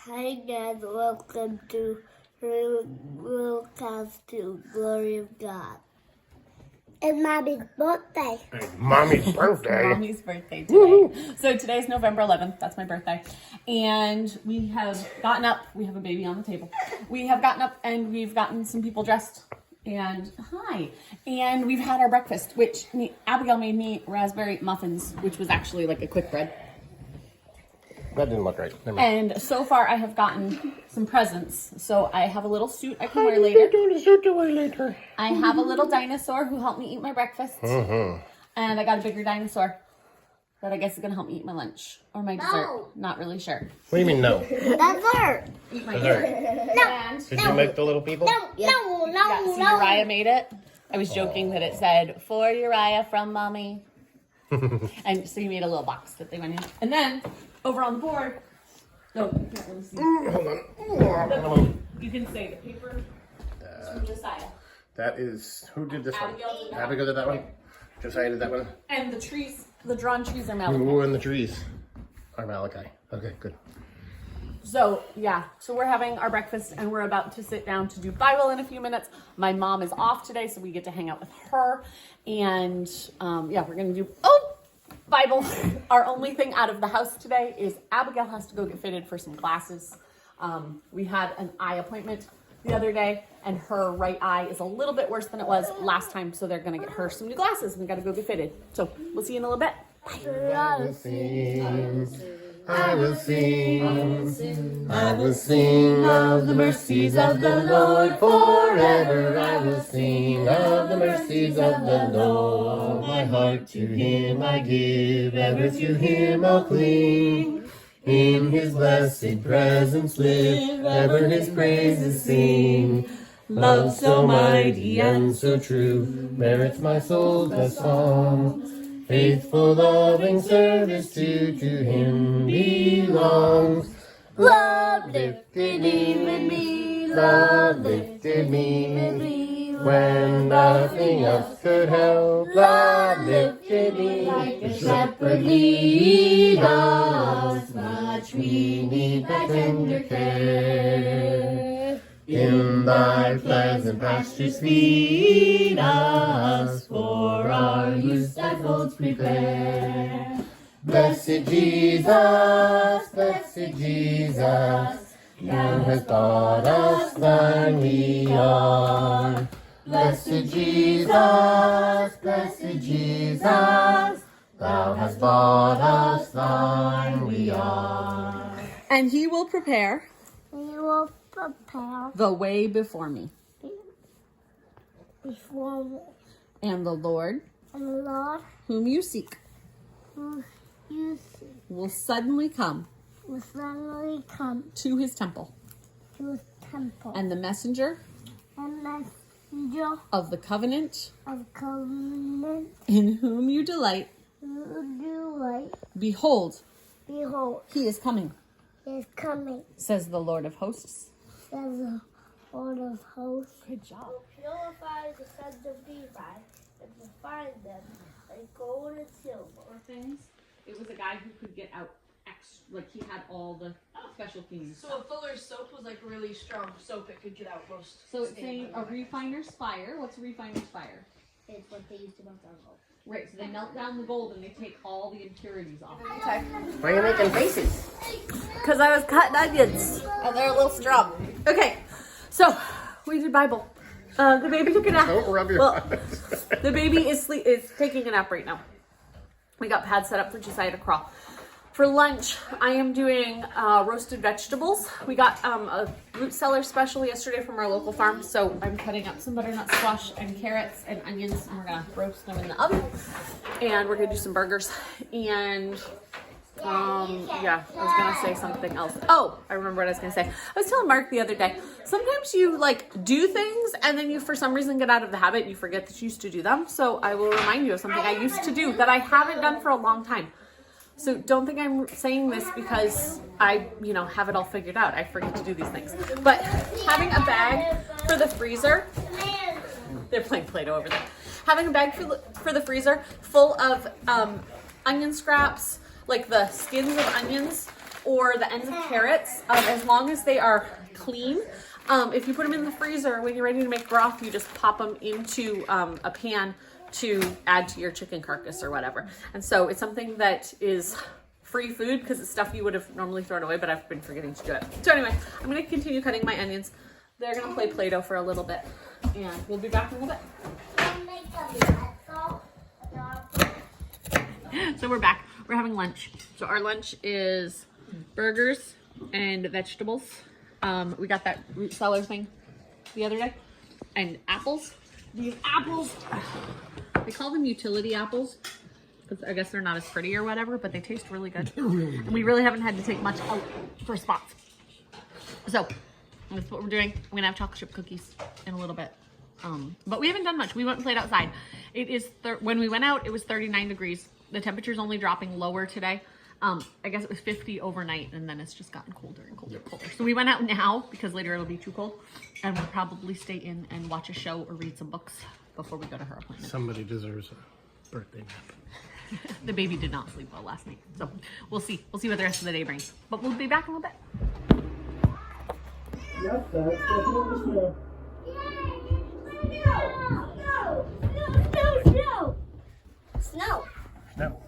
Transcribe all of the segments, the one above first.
Hi guys, welcome to Willcast to Glory of God. It's Mommy's birthday. Mommy's birthday. Mommy's birthday today. So today's November 11th. That's my birthday. And we have gotten up. We have a baby on the table. We have gotten up and we've gotten some people dressed. And hi. And we've had our breakfast, which Abigail made me raspberry muffins, which was actually like a quick bread. That didn't look right. Never mind. And so far I have gotten some presents. So I have a little suit I can wear later. Doing a suit to wear later. I have a little dinosaur who helped me eat my breakfast. Mm-hmm. And I got a bigger dinosaur that I guess is going to help me eat my lunch or my dessert. Not really sure. What do you mean no? Dessert. Eat my Dessert. dessert. No. And Did you make the little people? No, yeah, so Uriah made it. I was joking that it said, for Uriah from Mommy. And so he made a little box that they went in. And then over on the board, no, you can't really see. Hold on. You can say the paper is from Josiah. That is, who did this Abigail did one? that Abigail did that one? Josiah did that one? And the trees, the drawn trees are Malachi. Ooh, in the trees. Are Malachi. Okay, good. So, yeah. So we're having our breakfast and we're about to sit down to do Bible in a few minutes. My mom is off today, so we get to hang out with her. And, yeah, we're going to do, Bible. Our only thing out of the house today is Abigail has to go get fitted for some glasses. We had an eye appointment the other day, and her right eye is a little bit worse than it was last time, so they're going to get her some new glasses. We got to go get fitted. So we'll see you in a little bit. I will sing, I will sing, I will sing of the mercies of the Lord forever. I will sing of the mercies of the Lord. My heart to Him I give, ever to Him I'll cling. In His blessed presence live, ever His praises sing. Love so mighty and so true merits my soul's best song. Faithful, loving service to Him belongs. Love lifted me with me, love lifted me with me. When nothing else could help, love lifted me. Like a shepherd lead us, much we need thy tender care. In thy pleasant pastures feed us, for our use thy folds prepare. Blessed Jesus, thou hast taught us thine we are. Blessed Jesus, thou hast bought us thine we are. And He will prepare We will prepare the way before me. before me. And the Lord, And the Lord, whom you seek, who you see, will suddenly come will suddenly come to His temple. to His temple. And the messenger And messenger of the covenant, of covenant, in whom you delight, who do right, behold, behold, He is coming, is coming, says the Lord of hosts. says the Lord of hosts. Good job. Purify the sons of Levi and refine them like gold and silver. Things. It was a guy who could get out like he had all the special things. So a Fuller's soap was like really strong soap. It could get out most. So it's saying a refiner's fire. What's a refiner's fire? It's what they used to melt down gold. Right, so they melt down the gold and they take all the impurities off. Why are you making faces? Because I was cutting onions and they're a little strong. Okay, so we did Bible. The baby took a nap. Don't rub your eyes. The baby is taking a nap right now. We got pads set up for Josiah to crawl. For lunch, I am doing roasted vegetables. We got a root cellar special yesterday from our local farm, so I'm cutting up some butternut squash and carrots and onions, and we're gonna roast them in the oven. And we're gonna do some burgers. And yeah, I was gonna say something else. Oh, I remember what I was gonna say. I was telling Mark the other day, sometimes you like do things and then you for some reason get out of the habit and you forget that you used to do them. So I will remind you of something I used to do that I haven't done for a long time. So don't think I'm saying this because I, have it all figured out. I forget to do these things. But having a bag for the freezer, they're playing Play-Doh over there. Having a bag for the freezer full of onion scraps, like the skins of onions, or the ends of carrots, as long as they are clean. If you put them in the freezer, when you're ready to make broth, you just pop them into a pan to add to your chicken carcass or whatever. And so it's something that is free food because it's stuff you would have normally thrown away, but I've been forgetting to do it. So anyway, I'm going to continue cutting my onions. They're going to play Play-Doh for a little bit, and we'll be back in a little bit. So we're back. We're having lunch. So our lunch is burgers and vegetables. We got that root cellar thing the other day, and apples. These apples, they call them utility apples because I guess they're not as pretty or whatever, but they taste really good. And we really haven't had to take much out for spots. So that's what we're doing. I'm gonna have chocolate chip cookies in a little bit. But we haven't done much. We went and played outside. It is when we went out, it was 39 degrees. The temperature's only dropping lower today. I guess it was 50 overnight, and then it's just gotten colder and colder and colder. So we went out now because later it'll be too cold, and we'll probably stay in and watch a show or read some books before we go to her appointment. Somebody deserves a birthday nap. The baby did not sleep well last night, so we'll see. We'll see what the rest of the day brings. But we'll be back in a little bit. Yep, that's definitely snow. Snow. Snow.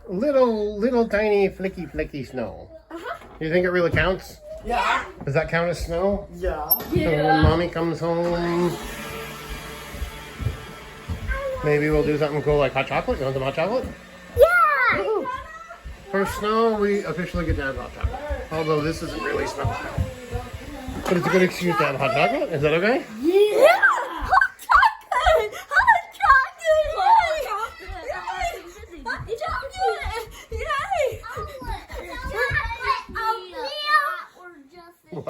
Little tiny flicky snow. You think it really counts? Yeah. Does that count as snow? Yeah. So when mommy comes home, maybe we'll do something cool like hot chocolate. You want some hot chocolate? Yeah. For snow, we officially get to have hot chocolate. Although this isn't really snow. But it's a good excuse to have hot chocolate. Is that okay? Yeah. Hot chocolate. Hot chocolate. Yay. Hot chocolate. Yay. What?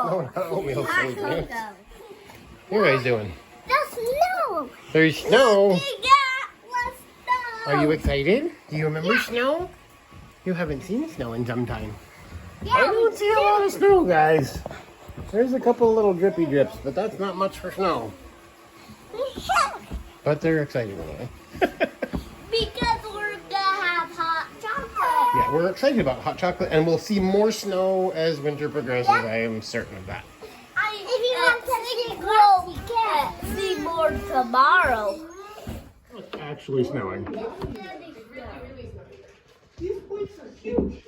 No, not oatmeal. What are you guys doing? The snow. There's snow. Let's snow. Are you excited? Do you remember snow? You haven't seen snow in some time. I don't see a lot of snow, guys. There's a couple of little drippy drips, but that's not much for snow. But they're excited anyway. Because we're gonna have hot chocolate. Yeah, we're excited about hot chocolate, and we'll see more snow as winter progresses. I am certain of that. If you want to see more tomorrow. It's actually snowing. These plates are huge.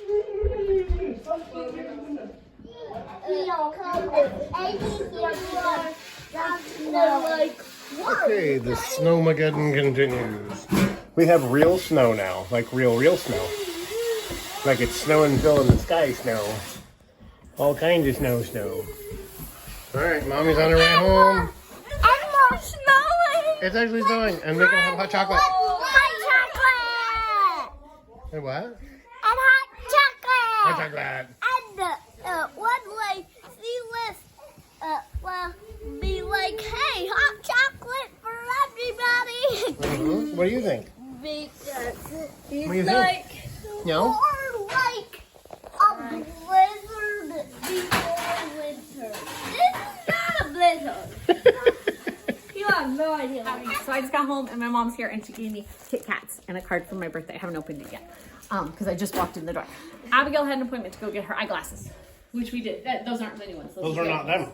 Okay, the snowmageddon continues. We have real snow now, like real snow. Like it's snowing, Phil in the sky snow. All kinds of snow. Alright, mommy's on her way home. And more snowing. It's actually snowing, and we're gonna have hot chocolate. Hot chocolate. And what? And hot chocolate. Hot chocolate. And one way she was be like, hey, hot chocolate for everybody. What do you think? Because What do you it's think? like No? more like a blizzard before winter. This is not a blizzard. You have no idea. So I just got home and my mom's here and she gave me Kit Kats and a card for my birthday. I haven't opened it yet because I just walked in the door. Abigail had an appointment to go get her eyeglasses, which we did. Those aren't the new ones. Those are not them.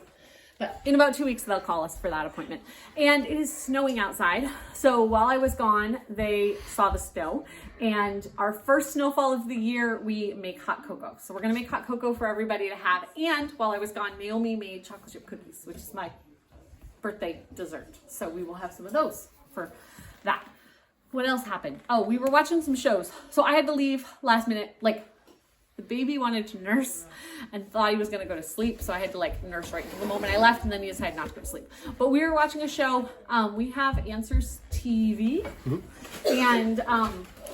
But in about 2 weeks, they'll call us for that appointment. And it is snowing outside. So while I was gone, they saw the snow. And our first snowfall of the year, we make hot cocoa. So we're going to make hot cocoa for everybody to have. And while I was gone, Naomi made chocolate chip cookies, which is my birthday dessert. So we will have some of those for that. What else happened? Oh, we were watching some shows. So I had to leave last minute, like the baby wanted to nurse and thought he was going to go to sleep. So I had to like nurse right the moment I left, and then he decided not to go to sleep. But we were watching a show. We have Answers TV, and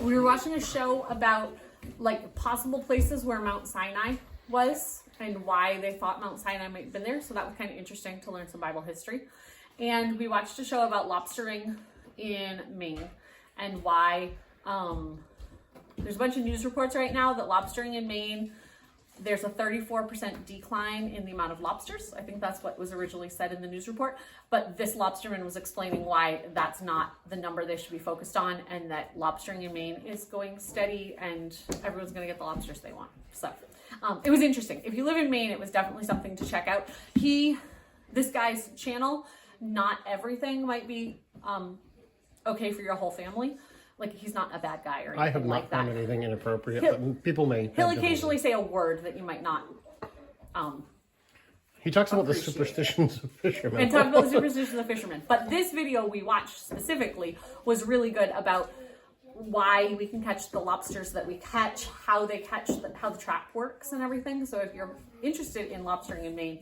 we were watching a show about like possible places where Mount Sinai was and why they thought Mount Sinai might have been there. So that was kind of interesting to learn some Bible history. And we watched a show about lobstering in Maine and why there's a bunch of news reports right now that lobstering in Maine there's a 34% decline in the amount of lobsters. I think that's what was originally said in the news report. But this lobsterman was explaining why that's not the number they should be focused on, and that lobstering in Maine is going steady and everyone's going to get the lobsters they want. So it was interesting. If you live in Maine, it was definitely something to check out. This guy's channel, not everything might be okay for your whole family. Like, he's not a bad guy or anything I have not like that. found anything inappropriate, but people may. He'll occasionally say a word that you might not. He talks about the superstitions of fishermen. And talk about the superstitions of fishermen. But this video we watched specifically was really good about why we can catch the lobsters that we catch, how they catch, how the trap works and everything. So if you're interested in lobstering in Maine,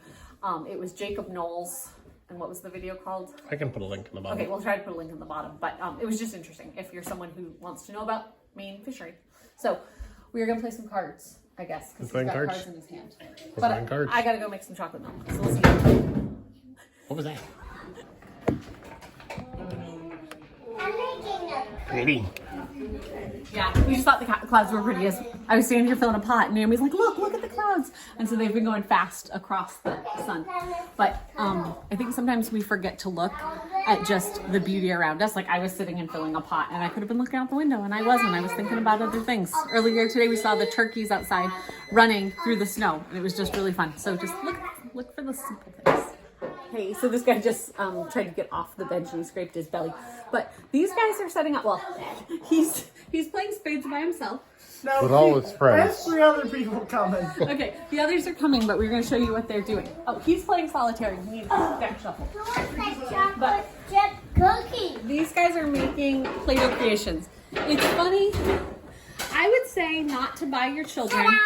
it was Jacob Knowles. And what was the video called? I can put a link in the bottom. Okay, we'll try to put a link in the bottom. But it was just interesting if you're someone who wants to know about Maine fishery. So we're going to play some cards, I guess, because he's got cards in his hand. But I got to go make some chocolate milk. So we'll see. What was that? I'm making a Pretty. Yeah, we just thought the clouds were pretty. As I was standing here filling a pot, and Naomi's like, look at the clouds. And so they've been going fast across the sun. But I think sometimes we forget to look at just the beauty around us. Like, I was sitting and filling a pot, and I could have been looking out the window, and I wasn't. I was thinking about other things. Earlier today, we saw the turkeys outside running through the snow, and it was just really fun. So just look for the simple things. Hey, so this guy just tried to get off the bench and he scraped his belly. But these guys are setting up, well, he's playing spades by himself. Now, With all his friends. There's 3 other people coming. Okay, the others are coming, but we're going to show you what they're doing. Oh, he's playing solitaire. He needs a back shuffle. chocolate chip cookie. These guys are making Play-Doh creations. It's funny. I would say not to buy your children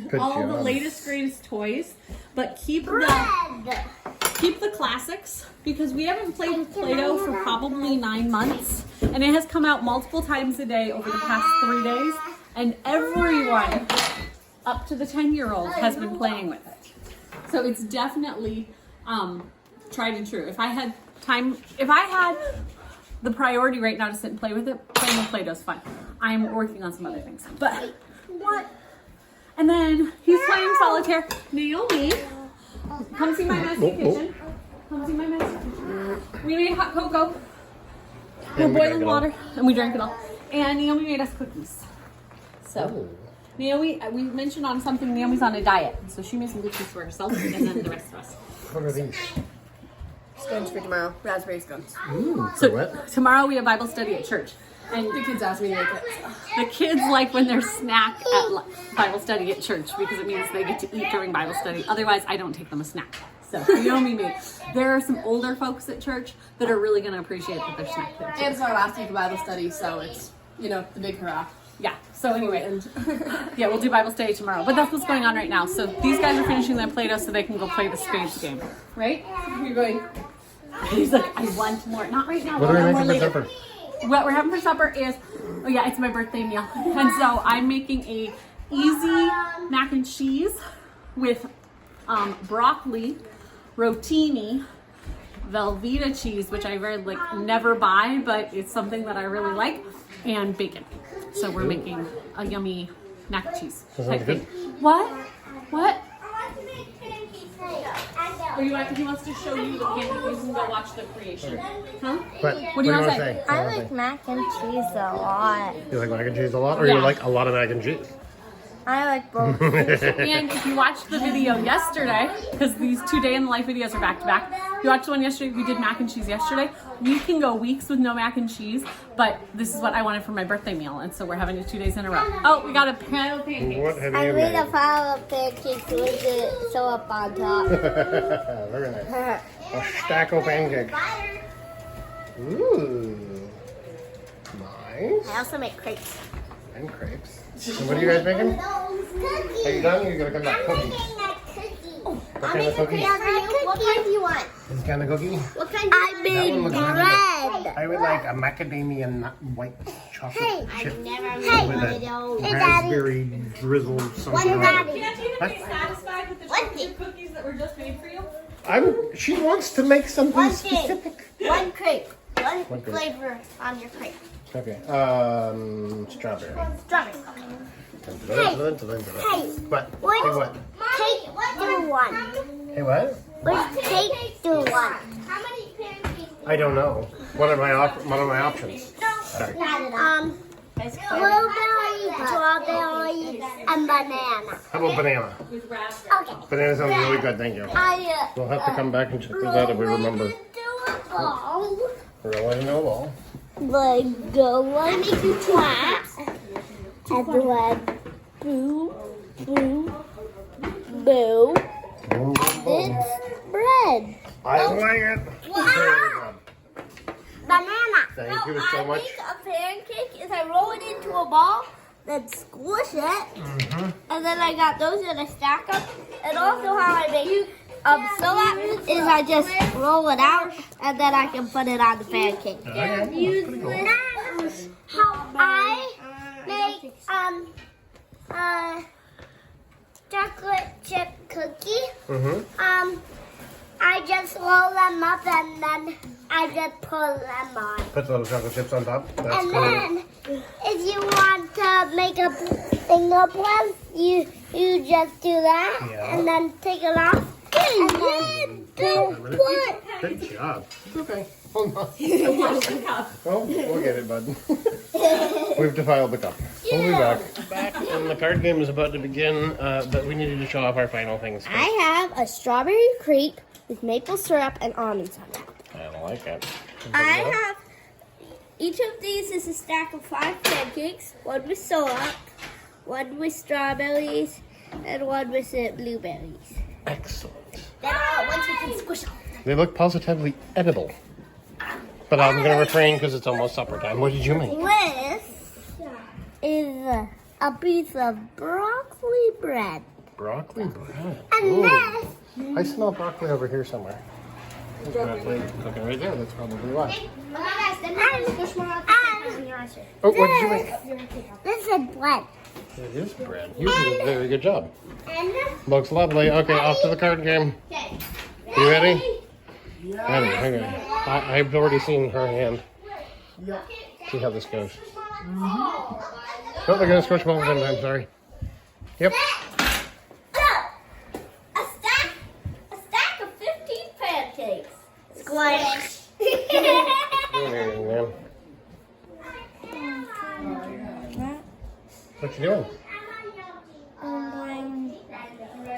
Good all job. the latest, greatest toys, but keep the classics, because we haven't played with Play-Doh for probably 9 months, and it has come out multiple times a day over the past 3 days, and everyone up to the 10-year-old has been playing with it. So it's definitely tried and true. If I had the priority right now to sit and play with it, playing with Play-Doh is fun. I'm working on some other things. But what? And then he's playing solitaire. Naomi, come see my messy kitchen. Come see my messy kitchen. We made hot cocoa. We're boiling water, and we drank it all. And Naomi made us cookies. So, Naomi, we mentioned on something, Naomi's on a diet. So she made some cookies for herself, and then the rest of us. What are these? Scones for tomorrow. Raspberry scones. So what? tomorrow we have Bible study at church. And The kids asked me to make it. the kids like when there's snack at Bible study at church, because it means they get to eat during Bible study. Otherwise, I don't take them a snack. So Naomi made. There are some older folks at church that are really going to appreciate that there's snack there too. And it's our last week of Bible study, so it's, the big hurrah. Yeah. So anyway, yeah, we'll do Bible study tomorrow. But that's what's going on right now. So these guys are finishing their Play-Doh so they can go play the spades game. Right? You're going. He's like, I want more. Not right now. What are we more making for later. supper? What we're having for supper is, oh yeah, it's my birthday meal. And so I'm making a easy mac and cheese with broccoli, rotini, Velveeta cheese, which I never buy, but it's something that I really like, and bacon. So we're making a yummy mac and cheese. That sounds good. What? What? I want to make pancakes. He wants to show you the pancakes and go watch the creation. Huh? But What do you want to say? I like mac and cheese a lot. You like mac and cheese a lot, or Yeah. you like a lot of mac and cheese? I like both. And if you watched the video yesterday, because these 2 day in the life videos are back to back, if you watched the one yesterday, we did mac and cheese yesterday. We can go weeks with no mac and cheese, but this is what I wanted for my birthday meal, and so we're having it 2 days in a row. Oh, we got a pan of pancakes. What have I you made made? a pile of pancakes with the syrup on top. Very nice. A stack of pancakes. Ooh. Nice. I also make crepes. And crepes. And what are you guys making? Are you done? You're gonna come back cookies. What kind of cookies? What kind do you want? This kind of cookie? What kind do you want? I made one looks bread. I would like a macadamia nut white chocolate chip Never with made one of a those. raspberry drizzle something. on it. Can't you What? be satisfied with the chocolate cookies that were just made for you? She wants to make something One thing. specific. One crepe. One crepe. flavor on your crepe. Okay. Strawberry. Strawberry. What? Which Hey, what? cake do one? Hey, what? Which cake do one? I don't know. What are my options? Sorry. Blueberry, strawberry, and banana. How about banana? Okay. Banana sounds really good, thank you. We'll have to come back and check this out if we remember. Roll in a ball. Like go one, two claps, and then boo, boo, boo. Boom, boom, boom. It's bread. I like it. Very good. Banana. Thank you so much. I make a pancake is I roll it into a ball, then squish it, and then I got those and I stack them. And also how I make syrup is I just roll it out and then I can put it on the pancake. Okay. That's how I make chocolate chip cookie. I just roll them up and then I just pull them on. Put the little chocolate chips on top. That's And cool. then, if you want to make a finger press, you just do that, Yeah. and then take it off, and then don't put. Good job. Okay. Hold on. Well, we'll get it, bud. We've defiled the cup. We'll be back. Back, and the card game is about to begin, but we needed to show off our final things. I have a strawberry crepe with maple syrup and almonds on top. I don't like it. I have, each of these is a stack of 5 pancakes, one with syrup, one with strawberries, and one with blueberries. Excellent. Then once you can squish them. They look positively edible. But I'm going to refrain because it's almost supper time. What did you make? This is a piece of broccoli bread. Broccoli bread. And Ooh. this I smell broccoli over here somewhere. There's broccoli cooking right there. That's probably why. Oh, what did you make? This is bread. It is bread. You did a very good job. And Looks lovely. Okay, off to the card game. okay. You ready? Ready. Okay. I've already seen her hand. See how this goes. Oh, they're going to squish balls sometime. Sorry. Yep. A stack of 15 pancakes. Squish. There you go. What you doing? I'm playing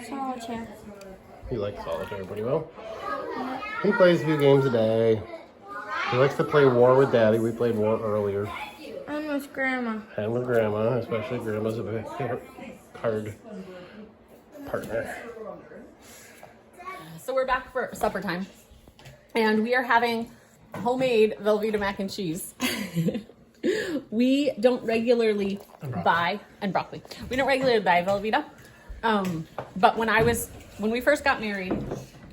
solitaire. He likes solitaire pretty well. He plays a few games a day. He likes to play War with Daddy. We played War earlier. I'm with Grandma. And with Grandma, especially Grandma's a big favorite card partner. So we're back for supper time, and we are having homemade Velveeta mac and cheese. We don't regularly buy broccoli. We don't regularly buy Velveeta, but when we first got married,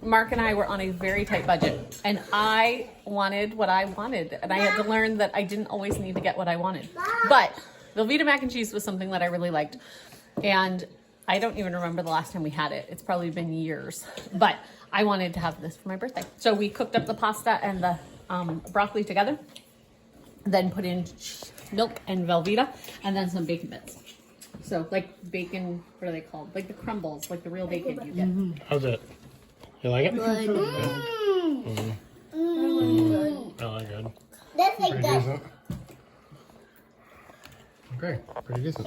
Mark and I were on a very tight budget, and I wanted what I wanted, and I had to learn that I didn't always need to get what I wanted. But Velveeta mac and cheese was something that I really liked, and I don't even remember the last time we had it. It's probably been years, but I wanted to have this for my birthday. So we cooked up the pasta and the broccoli together, then put in milk and Velveeta, and then some bacon bits. So like bacon, what are they called? Like the crumbles, like the real bacon you get. How's it? You like it? Good. Oh, good. That's a Pretty good. decent. Okay, pretty decent.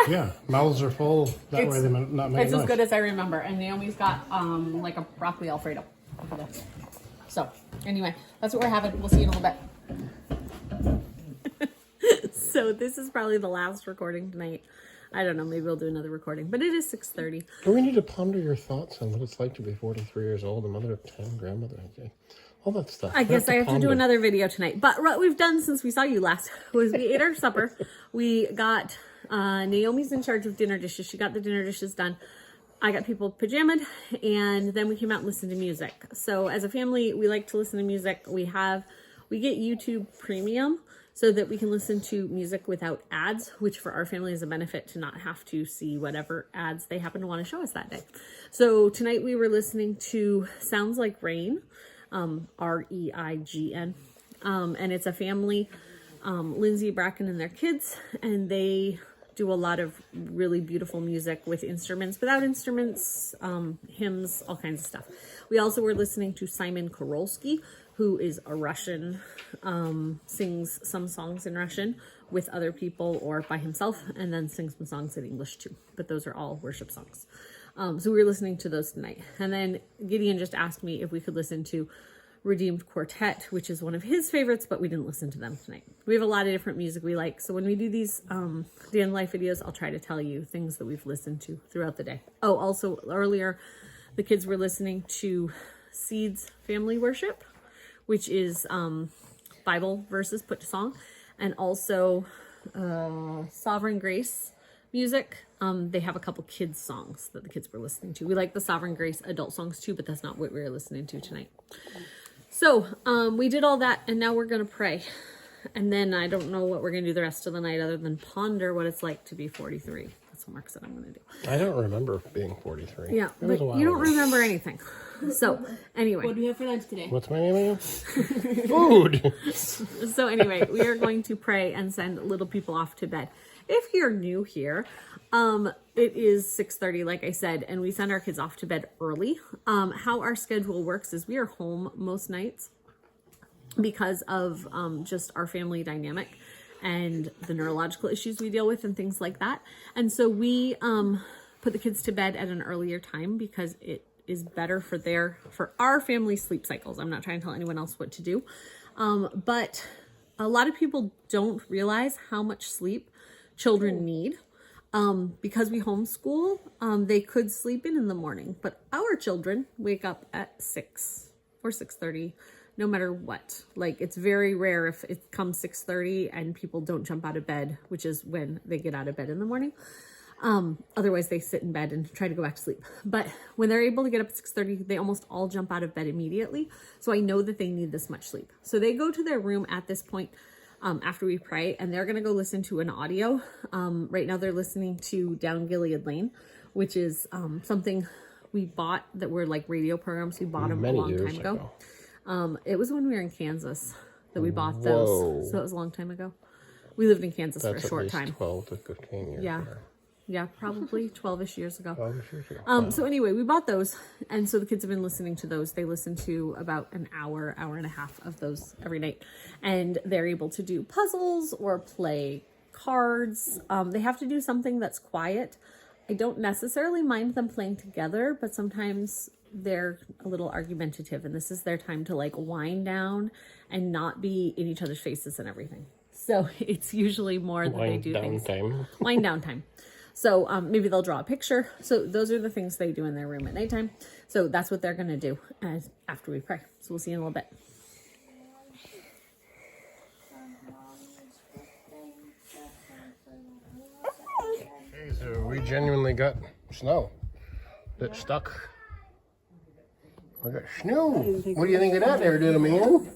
Yeah, mouths are full. That way they're not making It's noise. as good as I remember. And Naomi's got like a broccoli Alfredo. So anyway, that's what we're having. We'll see you in a little bit. So this is probably the last recording tonight. I don't know, maybe we'll do another recording, but it is 6:30. Do we need to ponder your thoughts on what it's like to be 43 years old, a mother of 10, grandmother, all that stuff? I guess I have to do ponder. another video tonight. But what we've done since we saw you last was we ate our supper. We got, Naomi's in charge of dinner dishes. She got the dinner dishes done. I got people pajamaed, and then we came out and listened to music. So as a family, we like to listen to music. We get YouTube Premium so that we can listen to music without ads, which for our family is a benefit to not have to see whatever ads they happen to want to show us that day. So tonight we were listening to Sounds Like Rain, R-E-I-G-N, and it's a family, Lindsay, Bracken, and their kids, and they do a lot of really beautiful music with instruments, without instruments, hymns, all kinds of stuff. We also were listening to Simon Korolski, who is a Russian, sings some songs in Russian with other people or by himself, and then sings some songs in English too. But those are all worship songs. So we were listening to those tonight. And then Gideon just asked me if we could listen to Redeemed Quartet, which is one of his favorites, but we didn't listen to them tonight. We have a lot of different music we like. So when we do these day in life videos, I'll try to tell you things that we've listened to throughout the day. Oh, also earlier, the kids were listening to Seeds Family Worship, which is Bible verses put to song, and also Sovereign Grace music. They have a couple kids songs that the kids were listening to. We like the Sovereign Grace adult songs too, but that's not what we were listening to tonight. So we did all that, and now we're going to pray. And then I don't know what we're going to do the rest of the night other than ponder what it's like to be 43. That's what Mark said I'm going to do. I don't remember being 43. Yeah, but you don't remember anything. So anyway. What do we have for lunch today? What's my name again? Food. So anyway, we are going to pray and send little people off to bed. If you're new here, it is 6:30, like I said, and we send our kids off to bed early. How our schedule works is we are home most nights because of just our family dynamic and the neurological issues we deal with and things like that. And so we put the kids to bed at an earlier time because it is better for our family sleep cycles. I'm not trying to tell anyone else what to do. But a lot of people don't realize how much sleep children need. Because we homeschool, they could sleep in the morning, but our children wake up at 6 or 6:30, no matter what. Like, it's very rare if it comes 6:30 and people don't jump out of bed, which is when they get out of bed in the morning. Otherwise they sit in bed and try to go back to sleep. But when they're able to get up at 6:30, they almost all jump out of bed immediately. So I know that they need this much sleep. So they go to their room at this point after we pray, and they're going to go listen to an audio. Right now they're listening to Down Gilead Lane, which is something we bought that were like radio programs. We bought them a long time ago. It was when we were in Kansas that we bought those. So that was a long time ago. We lived in Kansas for a short time. 12 to 15 years ago. Yeah, probably 12-ish years ago. 12-ish years ago. So anyway, we bought those, and so the kids have been listening to those. They listen to about an hour and a half of those every night, and they're able to do puzzles or play cards. They have to do something that's quiet. I don't necessarily mind them playing together, but sometimes they're a little argumentative, and this is their time to like wind down and not be in each other's faces and everything. So it's usually more that they do things. Wind down time. So maybe they'll draw a picture. So those are the things they do in their room at nighttime. So that's what they're going to do after we pray. So we'll see you in a little bit. Okay, so we genuinely got snow that stuck. We got snow. What do you think of that there, little man?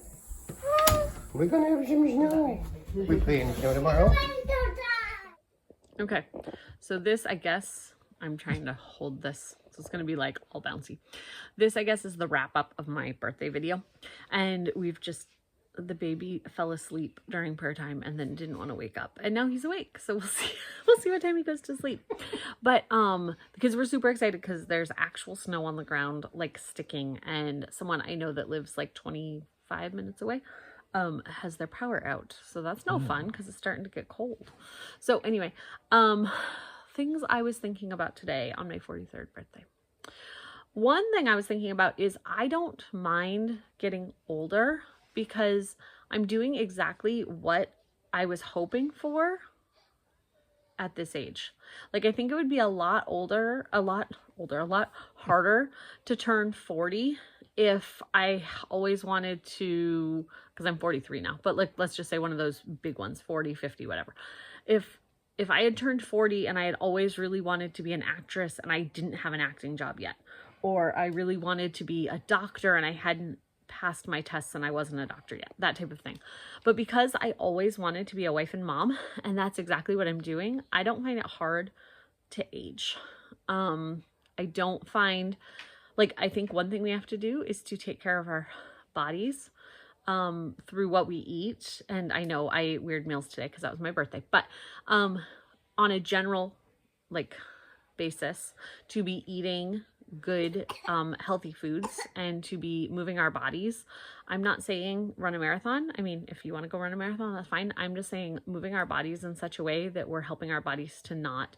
We're going to have some snow. We playing snow tomorrow. Okay, so this, I guess, I'm trying to hold this, so it's going to be like all bouncy. This, I guess, is the wrap up of my birthday video. And the baby fell asleep during prayer time and then didn't want to wake up. And now he's awake, so we'll see what time he goes to sleep. But the kids were super excited because there's actual snow on the ground, like sticking. And someone I know that lives like 25 minutes away has their power out. So that's no fun because it's starting to get cold. So anyway, things I was thinking about today on my 43rd birthday. One thing I was thinking about is I don't mind getting older because I'm doing exactly what I was hoping for at this age. Like, I think it would be a lot harder to turn 40 if I always wanted to, because I'm 43 now, but like, let's just say one of those big ones, 40, 50, whatever. If I had turned 40 and I had always really wanted to be an actress and I didn't have an acting job yet, or I really wanted to be a doctor and I hadn't passed my tests and I wasn't a doctor yet, that type of thing. But because I always wanted to be a wife and mom, and that's exactly what I'm doing, I don't find it hard to age. I don't find, like, I think one thing we have to do is to take care of our bodies through what we eat. And I know I ate weird meals today because that was my birthday, but on a general basis to be eating good, healthy foods and to be moving our bodies. I'm not saying run a marathon. I mean, if you want to go run a marathon, that's fine. I'm just saying moving our bodies in such a way that we're helping our bodies to not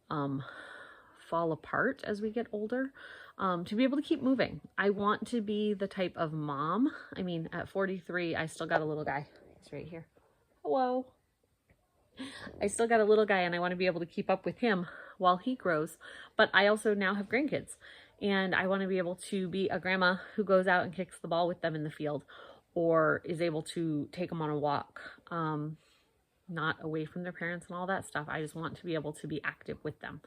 fall apart as we get older, to be able to keep moving. I want to be the type of mom. I mean, at 43, I still got a little guy. He's right here. Hello. I still got a little guy and I want to be able to keep up with him while he grows. But I also now have grandkids and I want to be able to be a grandma who goes out and kicks the ball with them in the field or is able to take them on a walk, not away from their parents and all that stuff. I just want to be able to be active with them.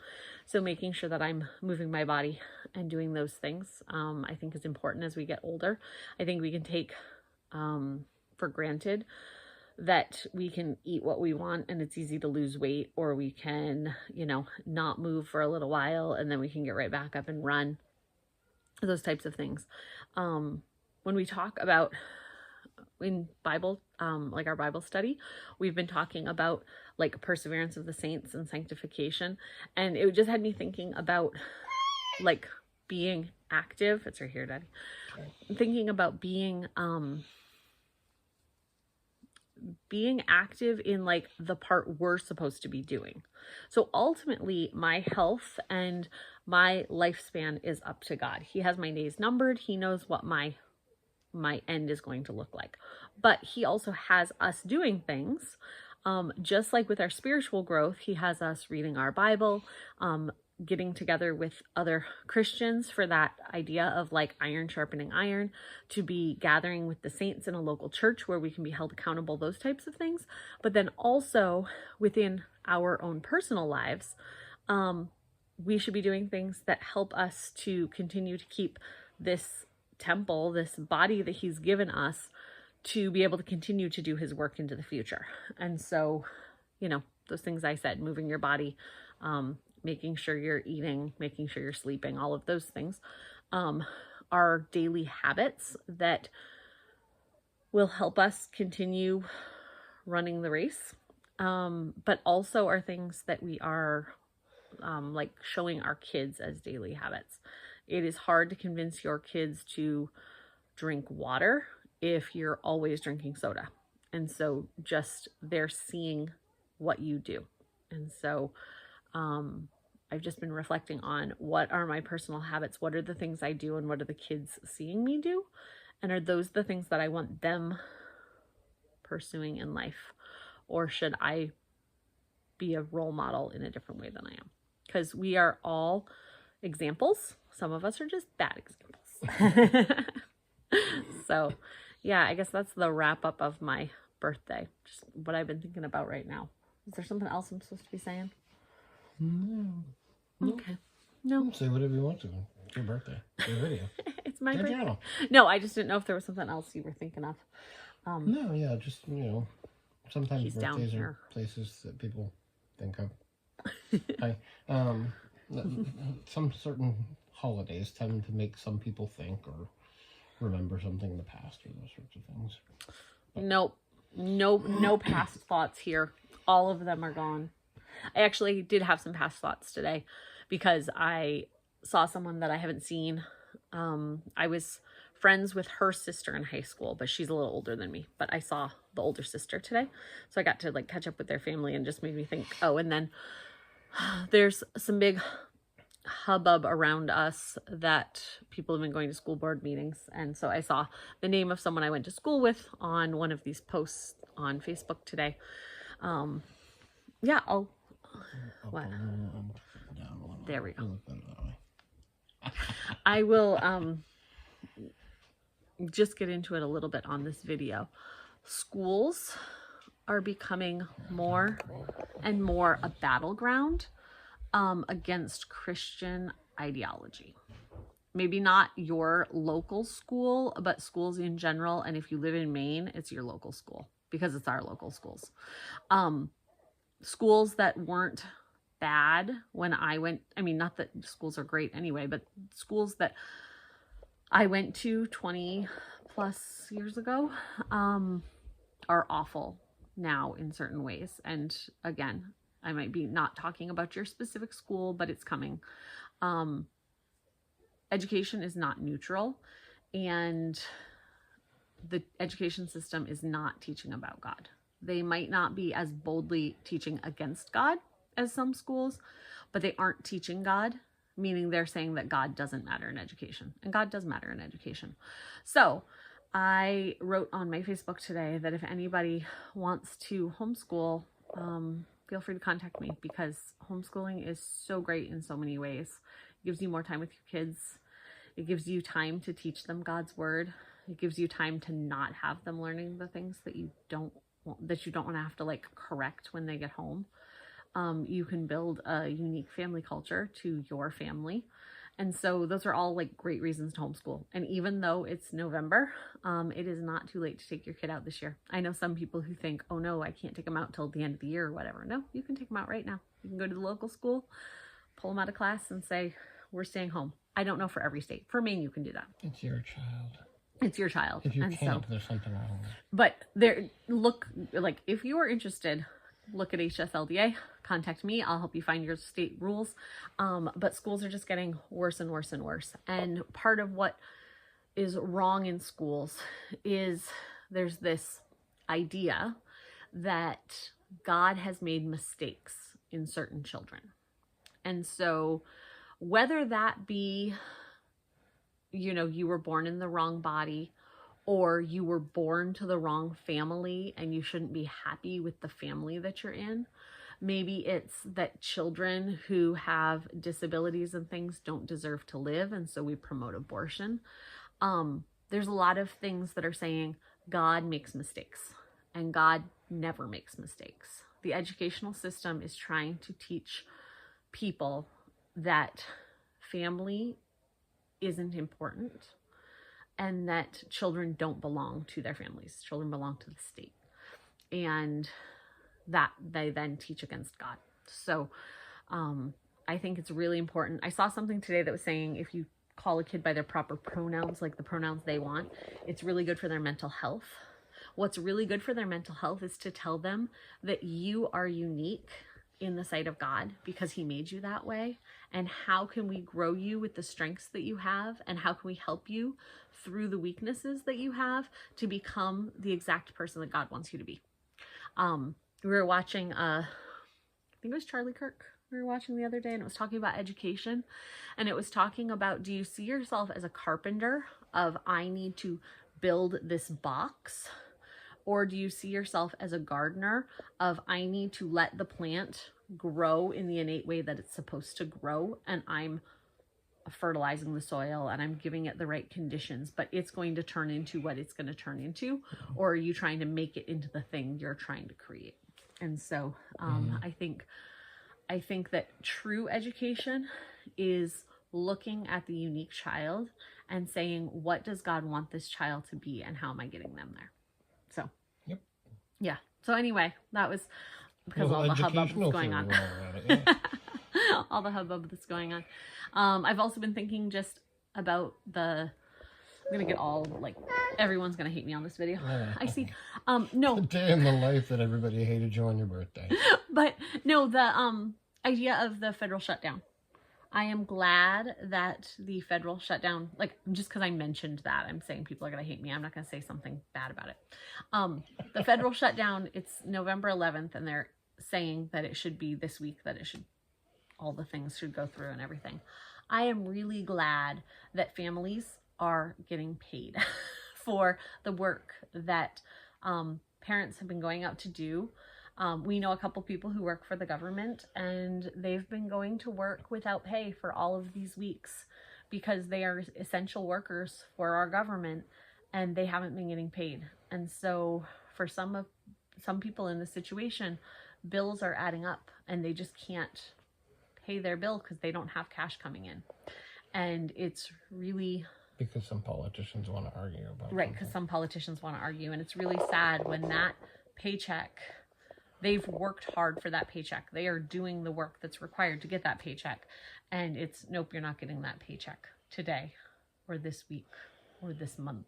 So making sure that I'm moving my body and doing those things, I think is important as we get older. I think we can take for granted that we can eat what we want and it's easy to lose weight, or we can, not move for a little while and then we can get right back up and run, those types of things. When we talk about in Bible, our Bible study, we've been talking about perseverance of the saints and sanctification. And it just had me thinking about being active. It's right here, Daddy. Thinking about being active in the part we're supposed to be doing. So ultimately my health and my lifespan is up to God. He has my days numbered. He knows what my end is going to look like, but he also has us doing things, just like with our spiritual growth. He has us reading our Bible, getting together with other Christians for that idea of iron sharpening iron, to be gathering with the saints in a local church where we can be held accountable, those types of things. But then also within our own personal lives, we should be doing things that help us to continue to keep this temple, this body that he's given us, to be able to continue to do his work into the future. And so, those things I said, moving your body, making sure you're eating, making sure you're sleeping, all of those things, are daily habits that will help us continue running the race, but also are things that we are showing our kids as daily habits. It is hard to convince your kids to drink water if you're always drinking soda. And so just they're seeing what you do. And so I've just been reflecting on what are my personal habits, what are the things I do, and what are the kids seeing me do? And are those the things that I want them pursuing in life? Or should I be a role model in a different way than I am? Because we are all examples. Some of us are just bad examples. So yeah, I guess that's the wrap up of my birthday. Just what I've been thinking about right now. Is there something else I'm supposed to be saying? No. Okay. No. Say whatever you want to. It's your birthday. It's your video. It's my Your birthday. channel. No, I just didn't know if there was something else you were thinking of. No, yeah, just, sometimes He's down birthdays here. are places that people think of. Hi. Some certain holidays tend to make some people think or remember something in the past or those sorts of things. Nope. No past thoughts here. All of them are gone. I actually did have some past thoughts today because I saw someone that I haven't seen. I was friends with her sister in high school, but she's a little older than me. But I saw the older sister today. So I got to catch up with their family and just made me think, oh, and then there's some big hubbub around us that people have been going to school board meetings. And so I saw the name of someone I went to school with on one of these posts on Facebook today. Yeah, what? There we go. I will just get into it a little bit on this video. Schools are becoming more and more a battleground against Christian ideology. Maybe not your local school, but schools in general. And if you live in Maine, it's your local school because it's our local schools. Schools that weren't bad when I went, I mean, not that schools are great anyway, but schools that I went to 20 plus years ago are awful now in certain ways. And again, I might be not talking about your specific school, but it's coming. Education is not neutral, and the education system is not teaching about God. They might not be as boldly teaching against God as some schools, but they aren't teaching God, meaning they're saying that God doesn't matter in education, and God does matter in education. So I wrote on my Facebook today that if anybody wants to homeschool, feel free to contact me, because homeschooling is so great in so many ways. It gives you more time with your kids. It gives you time to teach them God's word. It gives you time to not have them learning the things that you don't want to have to like correct when they get home. You can build a unique family culture to your family. And so those are all like great reasons to homeschool. And even though it's November, it is not too late to take your kid out this year. I know some people who think, oh no, I can't take them out till the end of the year or whatever. No, you can take them out right now. You can go to the local school, pull them out of class and say, we're staying home. I don't know for every state. For Maine, you can do that. It's your child. It's your child. If you and can't, so, there's something wrong. but if you are interested, look at HSLDA, contact me. I'll help you find your state rules. But schools are just getting worse and worse and worse. And part of what is wrong in schools is there's this idea that God has made mistakes in certain children. And so whether that be, you were born in the wrong body, or you were born to the wrong family and you shouldn't be happy with the family that you're in. Maybe it's that children who have disabilities and things don't deserve to live, and so we promote abortion. There's a lot of things that are saying God makes mistakes, and God never makes mistakes. The educational system is trying to teach people that family isn't important, and that children don't belong to their families. Children belong to the state. And that they then teach against God. So I think it's really important. I saw something today that was saying if you call a kid by their proper pronouns, like the pronouns they want, it's really good for their mental health. What's really good for their mental health is to tell them that you are unique in the sight of God because he made you that way. And how can we grow you with the strengths that you have? And how can we help you through the weaknesses that you have to become the exact person that God wants you to be? We were watching, I think it was Charlie Kirk we were watching the other day, and it was talking about education. And it was talking about, do you see yourself as a carpenter of, I need to build this box? Or do you see yourself as a gardener of, I need to let the plant grow in the innate way that it's supposed to grow, and I'm fertilizing the soil and I'm giving it the right conditions, but it's going to turn into what it's going to turn into? Or are you trying to make it into the thing you're trying to create? And so I think that true education is looking at the unique child and saying, what does God want this child to be, and how am I getting them there? So, yep. Yeah. So anyway, that was because all the hubbub that's going on. All the hubbub that's going on. I've also been thinking just about I'm going to get all, like, everyone's going to hate me on this video. Yeah. I see. No. The day in the life that everybody hated you on your birthday. But no, the idea of the federal shutdown. I am glad that the federal shutdown, like, just because I mentioned that, I'm saying people are going to hate me. I'm not going to say something bad about it. The federal shutdown, it's November 11th, and they're saying that it should be this week, that all the things should go through and everything. I am really glad that families are getting paid for the work that parents have been going out to do. We know a couple people who work for the government, and they've been going to work without pay for all of these weeks because they are essential workers for our government, and they haven't been getting paid. And so for some people in this situation, bills are adding up and they just can't pay their bill because they don't have cash coming in. And it's really... Because some politicians want to argue about it. Right, because some politicians want to argue. And it's really sad when that paycheck... They've worked hard for that paycheck. They are doing the work that's required to get that paycheck. And it's, nope, you're not getting that paycheck today or this week or this month.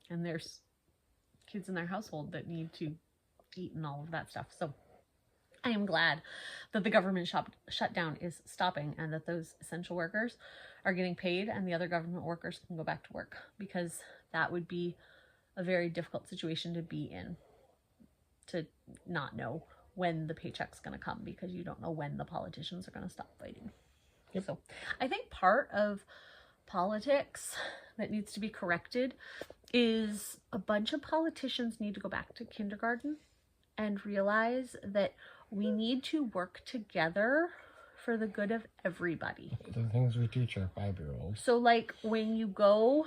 And there's kids in their household that need to eat and all of that stuff. So I am glad that the government shutdown is stopping and that those essential workers are getting paid and the other government workers can go back to work, because that would be a very difficult situation to be in, to not know when the paycheck's going to come, because you don't know when the politicians are going to stop fighting. Yep. So I think part of politics that needs to be corrected is a bunch of politicians need to go back to kindergarten and realize that we need to work together for the good of everybody. The things we teach our 5-year-olds. So like when you go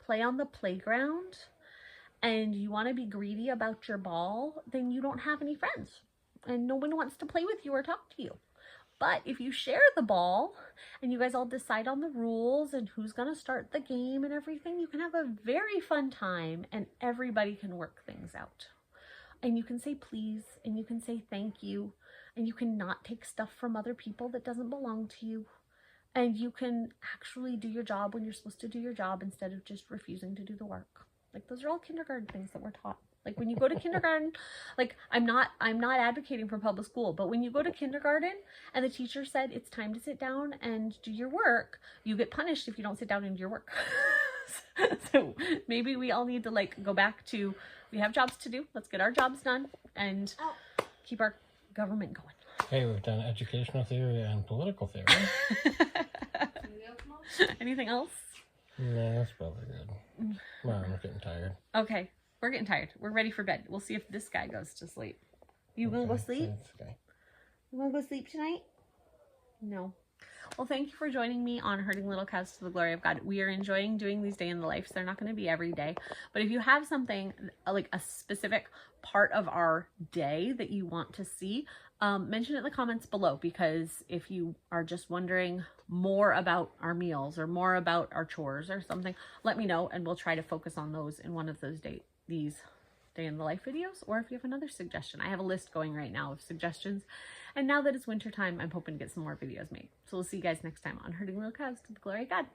play on the playground and you want to be greedy about your ball, then you don't have any friends and no one wants to play with you or talk to you. But if you share the ball and you guys all decide on the rules and who's going to start the game and everything, you can have a very fun time and everybody can work things out. And you can say please, and you can say thank you, and you can not take stuff from other people that doesn't belong to you. And you can actually do your job when you're supposed to do your job instead of just refusing to do the work. Like those are all kindergarten things that we're taught. Like when you go to kindergarten, like I'm not advocating for public school, but when you go to kindergarten and the teacher said it's time to sit down and do your work, you get punished if you don't sit down and do your work. So maybe we all need to like go back to, we have jobs to do. Let's get our jobs done and keep our government going. Hey, we've done educational theory and political theory. Anything else? No, that's probably good. Well, I'm getting tired. Okay, we're getting tired. We're ready for bed. We'll see if this guy goes to sleep. You gonna go sleep? Okay. You wanna go sleep tonight? No. Well, thank you for joining me on Herding Little Cows to the Glory of God. We are enjoying doing these day in the life. So they're not going to be every day. But if you have something like a specific part of our day that you want to see, mention it in the comments below, because if you are just wondering more about our meals or more about our chores or something, let me know and we'll try to focus on those in one of those these day in the life videos. Or if you have another suggestion, I have a list going right now of suggestions. And now that it's winter time, I'm hoping to get some more videos made. So we'll see you guys next time on Herding Little Cows to the Glory of God.